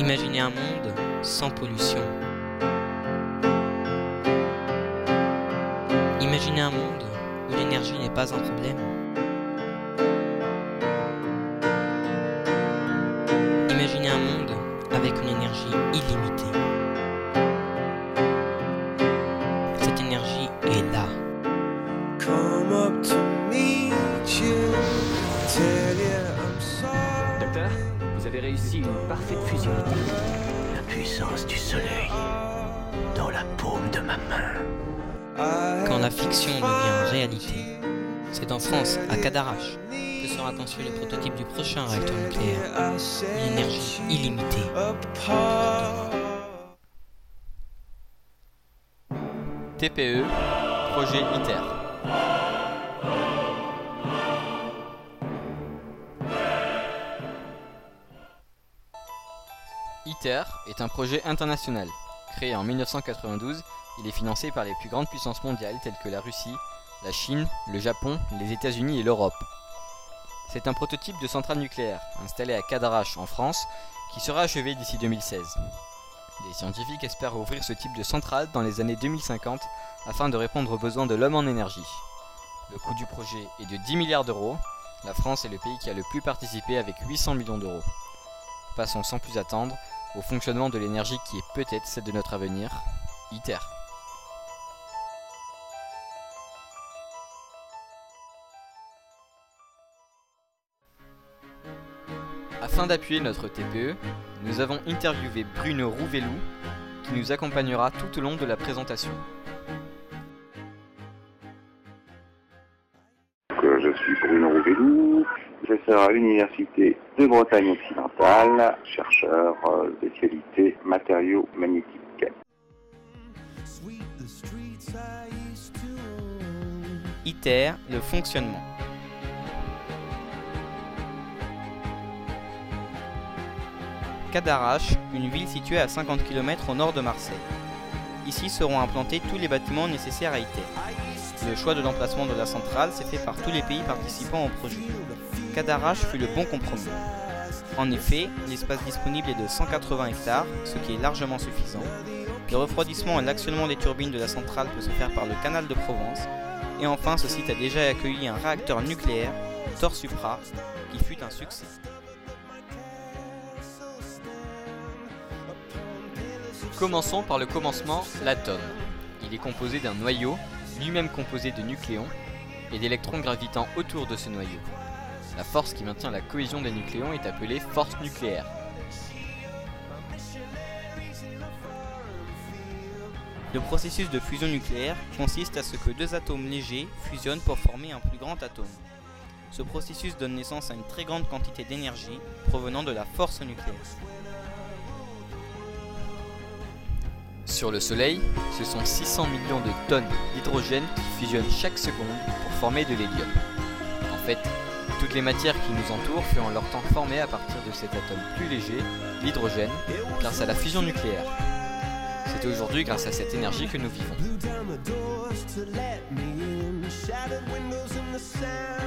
Imaginez un monde sans pollution. Imaginez un monde où l'énergie n'est pas un problème. Imaginez un monde avec une énergie illimitée. Cette énergie est là. Docteur, vous avez réussi une parfaite fusion. La puissance du soleil dans la paume de ma main. Quand la fiction devient réalité, c'est en France, à Cadarache, que sera conçu le prototype du prochain réacteur nucléaire. Une énergie illimitée. TPE, projet ITER. ITER est un projet international. Créé en 1992, il est financé par les plus grandes puissances mondiales telles que la Russie, la Chine, le Japon, les États-Unis et l'Europe. C'est un prototype de centrale nucléaire, installé à Cadarache en France, qui sera achevé d'ici 2016. Les scientifiques espèrent ouvrir ce type de centrale dans les années 2050 afin de répondre aux besoins de l'homme en énergie. Le coût du projet est de 10 milliards d'euros. La France est le pays qui a le plus participé avec 800 millions d'euros. Passons sans plus attendre au fonctionnement de l'énergie qui est peut-être celle de notre avenir, ITER. Afin d'appuyer notre TPE, nous avons interviewé Bruno Rouvelou, qui nous accompagnera tout au long de la présentation. Je suis Bruno Rouvelou, professeur à l'Université de Bretagne occidentale, chercheur spécialité matériaux magnétiques. ITER, le fonctionnement. Cadarache, une ville située à 50 km au nord de Marseille. Ici seront implantés tous les bâtiments nécessaires à ITER. Le choix de l'emplacement de la centrale s'est fait par tous les pays participants au projet. Cadarache fut le bon compromis. En effet, l'espace disponible est de 180 hectares, ce qui est largement suffisant. Le refroidissement et l'actionnement des turbines de la centrale peut se faire par le canal de Provence. Et enfin, ce site a déjà accueilli un réacteur nucléaire, Thor Supra, qui fut un succès. Commençons par le commencement, l'atome. Il est composé d'un noyau, lui-même composé de nucléons, et d'électrons gravitant autour de ce noyau. La force qui maintient la cohésion des nucléons est appelée force nucléaire. Le processus de fusion nucléaire consiste à ce que deux atomes légers fusionnent pour former un plus grand atome. Ce processus donne naissance à une très grande quantité d'énergie provenant de la force nucléaire. Sur le Soleil, ce sont 600 millions de tonnes d'hydrogène qui fusionnent chaque seconde pour former de l'hélium. En fait, toutes les matières qui nous entourent furent en leur temps formées à partir de cet atome plus léger, l'hydrogène, grâce à la fusion nucléaire. C'est aujourd'hui grâce à cette énergie que nous vivons.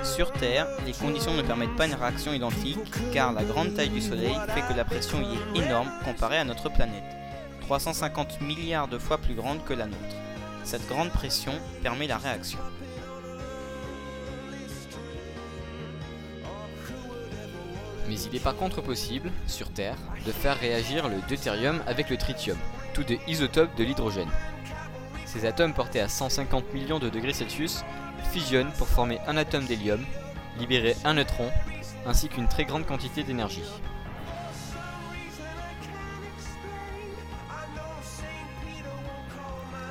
Sur Terre, les conditions ne permettent pas une réaction identique car la grande taille du Soleil fait que la pression y est énorme comparée à notre planète. 350 milliards de fois plus grande que la nôtre. Cette grande pression permet la réaction. Mais il est par contre possible, sur Terre, de faire réagir le deutérium avec le tritium, tous deux isotopes de l'hydrogène. Ces atomes portés à 150 millions de degrés Celsius fusionnent pour former un atome d'hélium, libérer un neutron, ainsi qu'une très grande quantité d'énergie.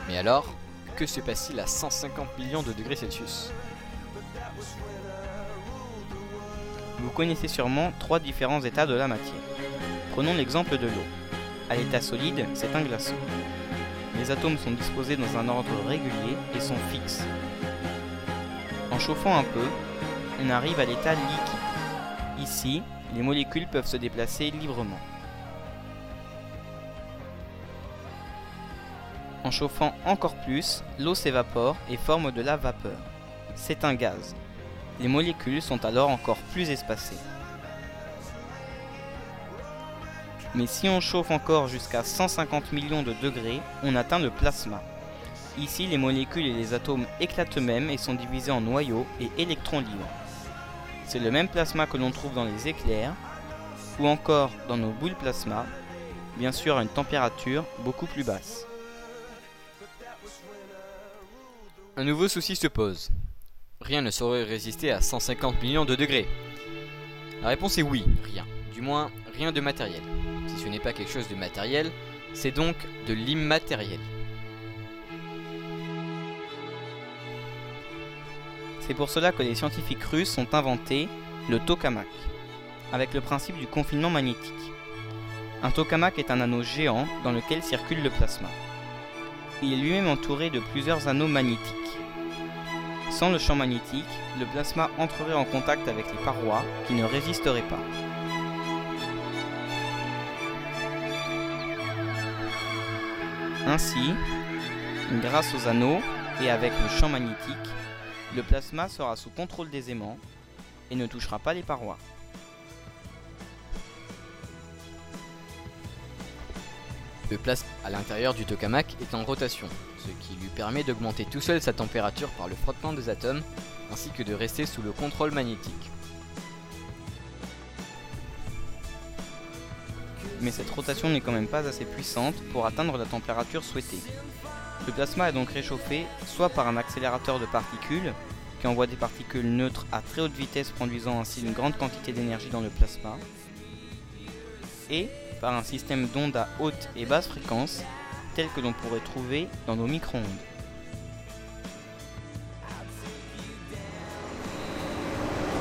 Mais alors, que se passe-t-il à 150 millions de degrés Celsius ? Vous connaissez sûrement trois différents états de la matière. Prenons l'exemple de l'eau. À l'état solide, c'est un glaçon. Les atomes sont disposés dans un ordre régulier et sont fixes. En chauffant un peu, on arrive à l'état liquide. Ici, les molécules peuvent se déplacer librement. En chauffant encore plus, l'eau s'évapore et forme de la vapeur. C'est un gaz. Les molécules sont alors encore plus espacées. Mais si on chauffe encore jusqu'à 150 millions de degrés, on atteint le plasma. Ici, les molécules et les atomes éclatent eux-mêmes et sont divisés en noyaux et électrons libres. C'est le même plasma que l'on trouve dans les éclairs, ou encore dans nos boules plasma, bien sûr à une température beaucoup plus basse. Un nouveau souci se pose. Rien ne saurait résister à 150 millions de degrés. La réponse est oui, rien. Du moins, rien de matériel. Si ce n'est pas quelque chose de matériel, c'est donc de l'immatériel. C'est pour cela que les scientifiques russes ont inventé le tokamak, avec le principe du confinement magnétique. Un tokamak est un anneau géant dans lequel circule le plasma. Il est lui-même entouré de plusieurs anneaux magnétiques. Sans le champ magnétique, le plasma entrerait en contact avec les parois qui ne résisteraient pas. Ainsi, grâce aux anneaux et avec le champ magnétique, le plasma sera sous contrôle des aimants et ne touchera pas les parois. Le plasma à l'intérieur du tokamak est en rotation, ce qui lui permet d'augmenter tout seul sa température par le frottement des atomes, ainsi que de rester sous le contrôle magnétique. Mais cette rotation n'est quand même pas assez puissante pour atteindre la température souhaitée. Le plasma est donc réchauffé soit par un accélérateur de particules, qui envoie des particules neutres à très haute vitesse produisant ainsi une grande quantité d'énergie dans le plasma, et par un système d'ondes à haute et basse fréquence, tel que l'on pourrait trouver dans nos micro-ondes.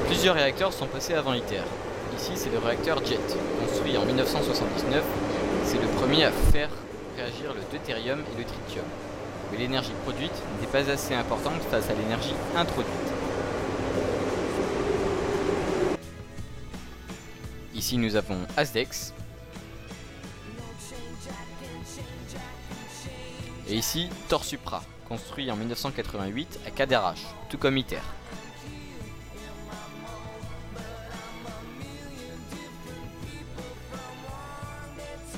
Plusieurs réacteurs sont passés avant ITER. Ici, c'est le réacteur JET, construit en 1979. C'est le premier à faire réagir le deutérium et le tritium. Mais l'énergie produite n'était pas assez importante face à l'énergie introduite. Ici, nous avons ASDEX. Et ici, Thor Supra, construit en 1988 à Cadarache, tout comme ITER.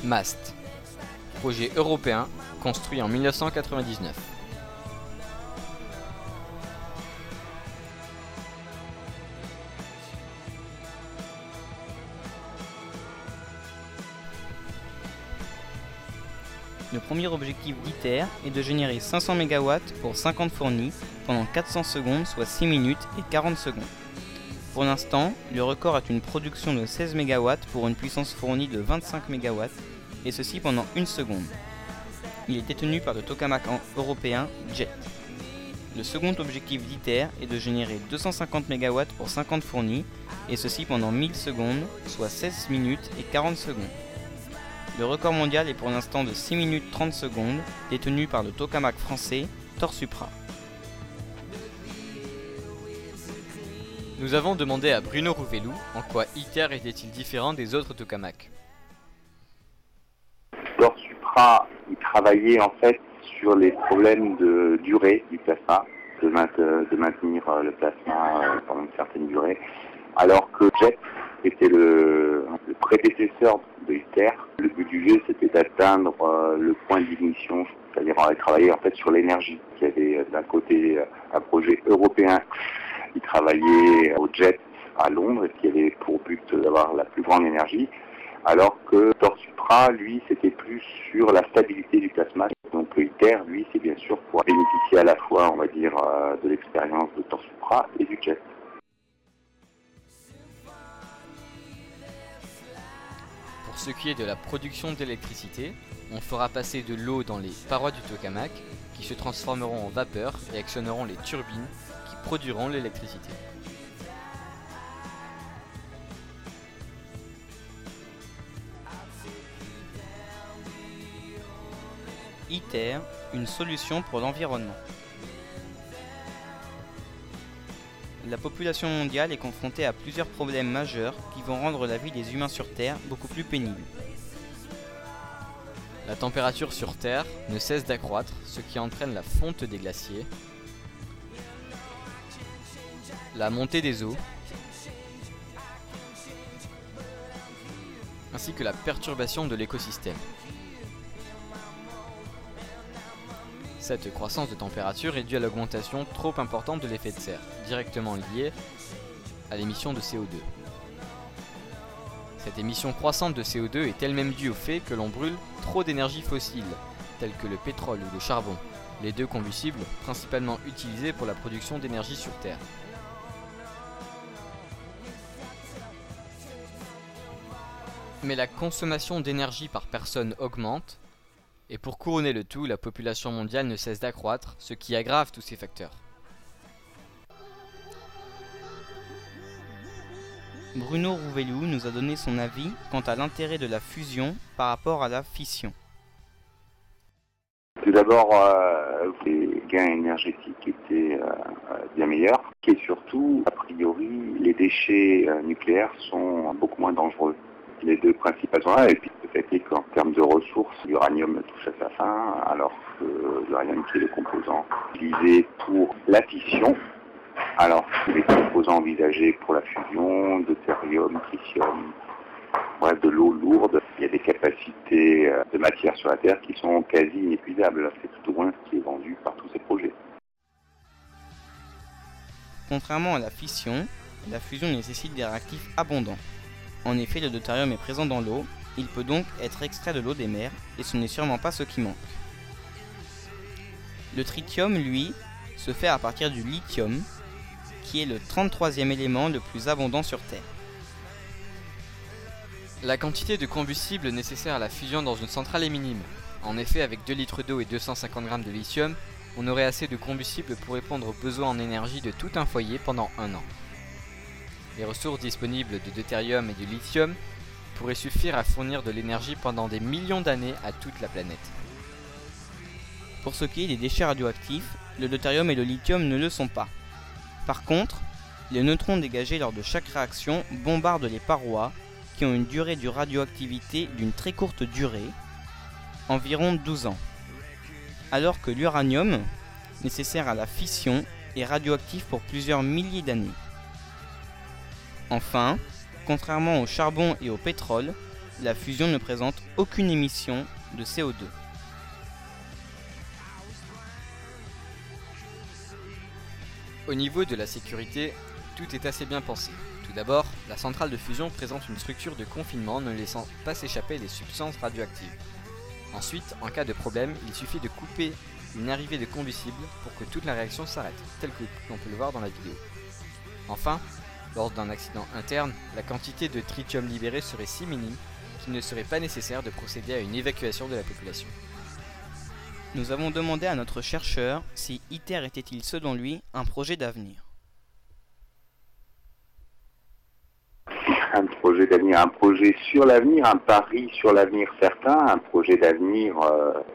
MAST, projet européen construit en 1999. Le premier objectif d'ITER est de générer 500 MW pour 50 fournis pendant 400 secondes, soit 6 minutes et 40 secondes. Pour l'instant, le record est une production de 16 MW pour une puissance fournie de 25 MW, et ceci pendant 1 seconde. Il est détenu par le tokamak européen JET. Le second objectif d'ITER est de générer 250 MW pour 50 fournis, et ceci pendant 1000 secondes, soit 16 minutes et 40 secondes. Le record mondial est pour l'instant de 6 minutes 30 secondes, détenu par le tokamak français Thor Supra. Nous avons demandé à Bruno Rouvelou en quoi ITER était-il différent des autres tokamaks. Thor Supra, il travaillait en fait sur les problèmes de durée du plasma, de maintenir le plasma pendant une certaine durée, alors que JET était le prédécesseur de ITER. Le but du jeu, c'était d'atteindre le point d'ignition, c'est-à-dire on allait travailler en fait sur l'énergie. Il y avait d'un côté un projet européen qui travaillait au JET à Londres et qui avait pour but d'avoir la plus grande énergie, alors que Thor Supra, lui, c'était plus sur la stabilité du plasma. Donc ITER, lui, c'est bien sûr pour bénéficier à la fois, on va dire, de l'expérience de Thor Supra et du JET. Pour ce qui est de la production d'électricité, on fera passer de l'eau dans les parois du tokamak qui se transformeront en vapeur et actionneront les turbines qui produiront l'électricité. ITER, une solution pour l'environnement. La population mondiale est confrontée à plusieurs problèmes majeurs qui vont rendre la vie des humains sur Terre beaucoup plus pénible. La température sur Terre ne cesse d'accroître, ce qui entraîne la fonte des glaciers, la montée des eaux, ainsi que la perturbation de l'écosystème. Cette croissance de température est due à l'augmentation trop importante de l'effet de serre, directement liée à l'émission de CO2. Cette émission croissante de CO2 est elle-même due au fait que l'on brûle trop d'énergie fossile, telle que le pétrole ou le charbon, les deux combustibles principalement utilisés pour la production d'énergie sur Terre. Mais la consommation d'énergie par personne augmente, et pour couronner le tout, la population mondiale ne cesse d'accroître, ce qui aggrave tous ces facteurs. Bruno Rouvelou nous a donné son avis quant à l'intérêt de la fusion par rapport à la fission. Tout d'abord, les gains énergétiques étaient bien meilleurs. Et surtout, a priori, les déchets nucléaires sont beaucoup moins dangereux. Les deux principales sont là, et puis le fait est qu'en termes de ressources, l'uranium touche à sa fin, alors que l'uranium qui est le composant utilisé pour la fission, alors que les composants envisagés pour la fusion, deutérium, tritium, bref, de l'eau lourde, il y a des capacités de matière sur la Terre qui sont quasi inépuisables. C'est tout au moins ce qui est vendu par tous ces projets. Contrairement à la fission, la fusion nécessite des réactifs abondants. En effet, le deutérium est présent dans l'eau, il peut donc être extrait de l'eau des mers, et ce n'est sûrement pas ce qui manque. Le tritium, lui, se fait à partir du lithium, qui est le 33e élément le plus abondant sur Terre. La quantité de combustible nécessaire à la fusion dans une centrale est minime. En effet, avec 2 litres d'eau et 250 g de lithium, on aurait assez de combustible pour répondre aux besoins en énergie de tout un foyer pendant 1 an. Les ressources disponibles de deutérium et de lithium pourraient suffire à fournir de l'énergie pendant des millions d'années à toute la planète. Pour ce qui est des déchets radioactifs, le deutérium et le lithium ne le sont pas. Par contre, les neutrons dégagés lors de chaque réaction bombardent les parois qui ont une durée de radioactivité d'une très courte durée, environ 12 ans, alors que l'uranium, nécessaire à la fission, est radioactif pour plusieurs milliers d'années. Enfin, contrairement au charbon et au pétrole, la fusion ne présente aucune émission de CO2. Au niveau de la sécurité, tout est assez bien pensé. Tout d'abord, la centrale de fusion présente une structure de confinement ne laissant pas s'échapper les substances radioactives. Ensuite, en cas de problème, il suffit de couper une arrivée de combustible pour que toute la réaction s'arrête, tel que l'on peut le voir dans la vidéo. Enfin, lors d'un accident interne, la quantité de tritium libérée serait si minime qu'il ne serait pas nécessaire de procéder à une évacuation de la population. Nous avons demandé à notre chercheur si ITER était-il selon lui un projet d'avenir. Un projet d'avenir, un projet sur l'avenir, un pari sur l'avenir certain, un projet d'avenir,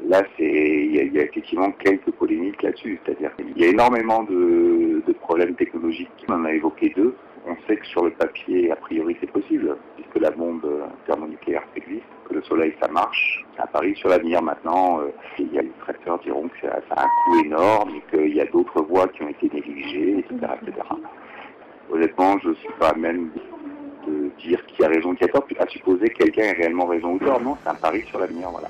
là il y a effectivement quelques polémiques là-dessus, c'est-à-dire qu'il y a énormément de problèmes technologiques, on en a évoqué 2. On sait que sur le papier, a priori c'est possible, puisque la bombe thermonucléaire existe, que le soleil ça marche, c'est un pari sur l'avenir maintenant, il y a les traiteurs diront que ça a un coût énorme et qu'il y a d'autres voies qui ont été négligées, etc. etc. Honnêtement, je ne suis pas même de dire qui a raison, qui a tort, à supposer que quelqu'un ait réellement raison ou tort. Non, c'est un pari sur l'avenir, voilà.